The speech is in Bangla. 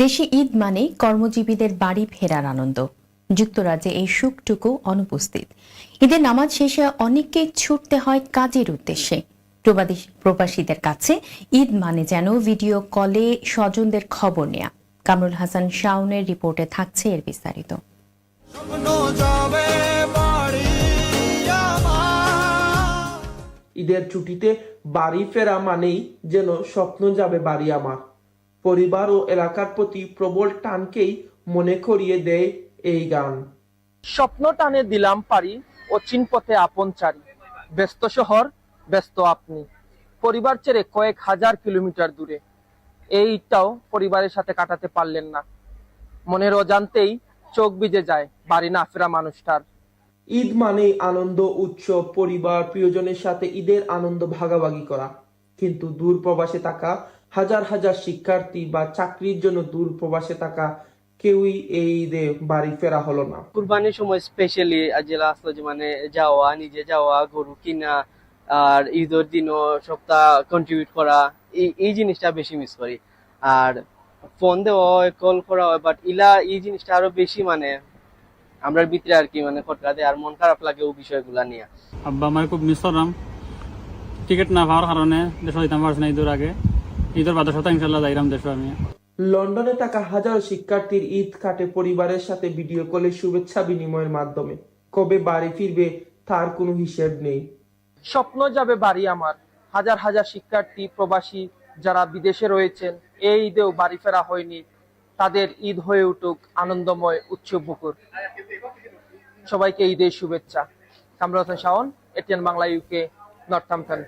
দেশে ঈদ মানে কর্মজীবীদের বাড়ি ফেরার আনন্দ। যুক্তরাজ্যে এই সুখটুকু অনুপস্থিত। ঈদের নামাজ শেষে অনেককে ছুটতে হয় কাজের উদ্দেশ্যে। প্রবাসীদের কাছে ঈদ মানে যেন ভিডিও কলে স্বজনদের খবর নেয়া। কামরুল হাসান শাওনের রিপোর্টে থাকছে এর বিস্তারিত। ঈদের ছুটিতে বাড়ি ফেরা মানেই যেন স্বপ্ন যাবে বাড়ি আমার। পরিবার ও এলাকার প্রতি প্রবল টানকেই মনে করিয়ে দেয় এই গান। স্বপ্ন টানে দিলাম পারি, অচিন পথে আপন চারি, ব্যস্ত শহর ব্যস্ত আপনি, পরিবার ছেড়ে কয়েক হাজার কিলোমিটার দূরে। এইটাও পরিবারের সাথে কাটাতে পারলেন না। মনের অজান্তেই চোখ ভিজে যায় বাড়ি না ফেরা মানুষটার। ঈদ মানেই আনন্দ, উৎসব, পরিবার, প্রিয়জনের সাথে ঈদের আনন্দ ভাগাভাগি করা। কিন্তু দূর প্রবাসে থাকা হাজার হাজার শিক্ষার্থী বা চাকরির জন্য দূর প্রবাসে থাকা কেউই এই ঈদে বাড়ি ফেরা হলো না। কুরবানির সময় স্পেশালি জেলা আসলো যে মানে যাওয়া, নিজে যাওয়া, গরু কিনা, আর ঈদের দিনও সপ্তাহ কন্ট্রিবিউট করা, এই জিনিসটা বেশি মিস করি। আর ফোন দেওয়া হয়, কল করা হয়, বাট এই জিনিসটা আরো বেশি মানে আমরা ভিতরে আর কি মানে খটকা দেয়, আর মন খারাপ লাগে ও বিষয়গুলা নিয়ে। আব্বা আমার খুব মিস করলাম। টিকিট না পাওয়ার কারণে দেশ দিতাম পারছি না ঈদের আগে। ঈদের বাদে সপ্তাহ ইনশাল্লাহ যাইরাম দেশ আমি। লন্ডনে থাকা হাজার শিক্ষার্থীর ঈদ কাটে পরিবারের সাথে ভিডিও কলে শুভেচ্ছা বিনিময়ের মাধ্যমে। কবে বাড়ি ফিরবে তার কোনো হিসেব নেই। স্বপ্ন যাবে বাড়ি আমার। হাজার হাজার শিক্ষার্থী, প্রবাসী যারা বিদেশে রয়েছেন, এই ঈদেও বাড়ি ফেরা হয়নি, তাদের ঈদ হয়ে উঠুক আনন্দময়, উৎসব মুখর। সবাইকে ঈদের শুভেচ্ছা। Kamrul Hasan Shaon, ATN Bangla, UK, Northampton.